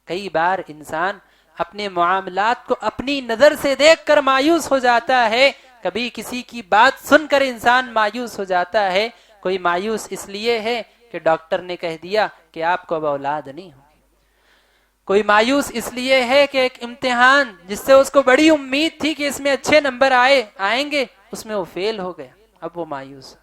کئی بار انسان اپنے معاملات کو اپنی نظر سے دیکھ کر مایوس ہو جاتا ہے، کبھی کسی کی بات سن کر انسان مایوس ہو جاتا ہے. کوئی مایوس اس لیے ہے کہ ڈاکٹر نے کہہ دیا کہ آپ کو اب اولاد نہیں ہوگی. کوئی مایوس اس لیے ہے کہ ایک امتحان جس سے اس کو بڑی امید تھی کہ اس میں اچھے نمبر آئیں گے، اس میں وہ فیل ہو گیا، اب وہ مایوس.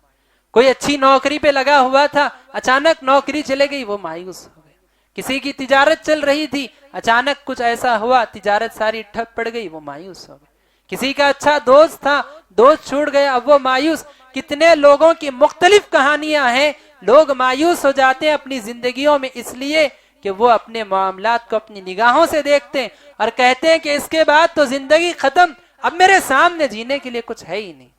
کوئی اچھی نوکری پہ لگا ہوا تھا، اچانک نوکری چلے گئی، وہ مایوس ہو گیا. کسی کی تجارت چل رہی تھی، اچانک کچھ ایسا ہوا، تجارت ساری ٹھپ پڑ گئی، وہ مایوس ہو گیا. کسی کا اچھا دوست تھا، دوست چھوٹ گیا، اب وہ مایوس. کتنے لوگوں کی مختلف کہانیاں ہیں. لوگ مایوس ہو جاتے ہیں اپنی زندگیوں میں اس لیے کہ وہ اپنے معاملات کو اپنی نگاہوں سے دیکھتے ہیں اور کہتے ہیں کہ اس کے بعد تو زندگی ختم، اب میرے سامنے جینے کے لیے کچھ ہے ہی نہیں.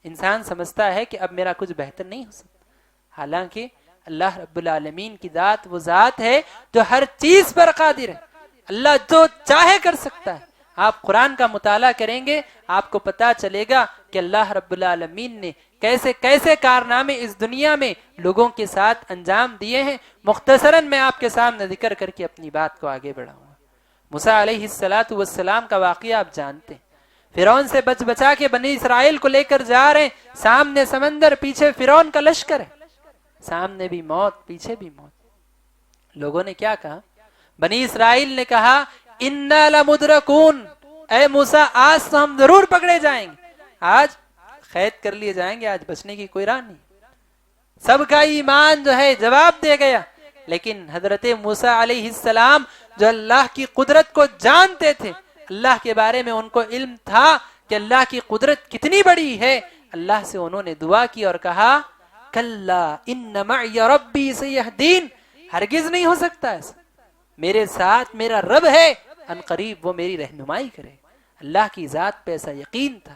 انسان سمجھتا ہے کہ اب میرا کچھ بہتر نہیں ہو سکتا، حالانکہ اللہ رب العالمین کی ذات وہ ذات ہے جو ہر چیز پر قادر ہے. اللہ جو چاہے کر سکتا ہے. آپ قرآن کا مطالعہ کریں گے آپ کو پتا چلے گا کہ اللہ رب العالمین نے کیسے کیسے کارنامے اس دنیا میں لوگوں کے ساتھ انجام دیے ہیں. مختصراً میں آپ کے سامنے ذکر کر کے اپنی بات کو آگے بڑھاؤں گا. موسیٰ علیہ السلام کا واقعہ آپ جانتے ہیں. فرعون سے بچ بچا کے بنی اسرائیل کو لے کر جا رہے ہیں، سامنے سمندر، پیچھے فرعون کا لشکر ہے، سامنے بھی موت پیچھے بھی موت. لوگوں نے کیا کہا؟ بنی اسرائیل نے کہا اِنَّا لَمُدْرَكُونَ، اے موسیٰ آج تو ہم ضرور پکڑے جائیں گے، آج قید کر لیے جائیں گے، آج بچنے کی کوئی راہ نہیں. سب کا ایمان جو ہے جواب دے گیا. لیکن حضرت موسیٰ علیہ السلام جو اللہ کی قدرت کو جانتے تھے، اللہ کے بارے میں ان کو علم تھا کہ اللہ کی قدرت کتنی بڑی ہے، اللہ سے انہوں نے دعا کی اور کہا کلا ان معی ربی سیہدین، ہرگز نہیں ہو سکتا ایسا، میرے ساتھ میرا رب ہے، ان قریب وہ میری رہنمائی کرے. اللہ کی ذات پہ ایسا یقین تھا،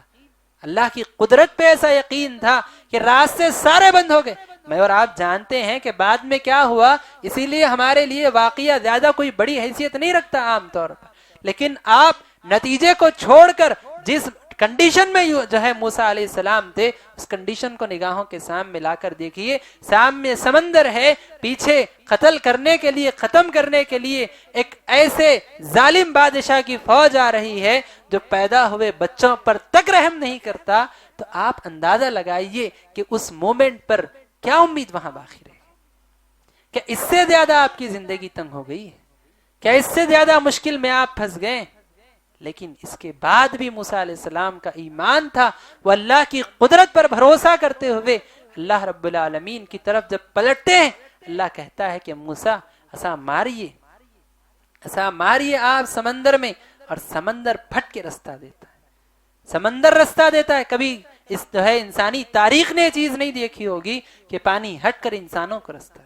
اللہ کی قدرت پہ ایسا یقین تھا کہ راستے سارے بند ہو گئے. میں اور آپ جانتے ہیں کہ بعد میں کیا ہوا، اسی لیے ہمارے لیے واقعہ زیادہ کوئی بڑی حیثیت نہیں رکھتا عام طور پر، لیکن آپ نتیجے کو چھوڑ کر جس کنڈیشن میں جو ہے موسیٰ علیہ السلام تھے، اس کنڈیشن کو نگاہوں کے سامنے لا کر دیکھیے. سامنے سمندر ہے، پیچھے قتل کرنے کے لیے، ختم کرنے کے لیے ایک ایسے ظالم بادشاہ کی فوج آ رہی ہے جو پیدا ہوئے بچوں پر تک رحم نہیں کرتا. تو آپ اندازہ لگائیے کہ اس مومنٹ پر کیا امید وہاں باقی رہے. کیا اس سے زیادہ آپ کی زندگی تنگ ہو گئی ہے؟ کیا اس سے زیادہ مشکل میں آپ پھنس گئے؟ لیکن اس کے بعد بھی موسیٰ علیہ السلام کا ایمان تھا، وہ اللہ کی قدرت پر بھروسہ کرتے ہوئے اللہ رب العالمین کی طرف جب پلٹتے ہیں، اللہ کہتا ہے کہ موسیٰ ایسا ماریے آپ سمندر میں، اور سمندر پھٹ کے رستہ دیتا ہے. سمندر رستہ دیتا ہے. کبھی اس جو ہے انسانی تاریخ نے چیز نہیں دیکھی ہوگی کہ پانی ہٹ کر انسانوں کو رستہ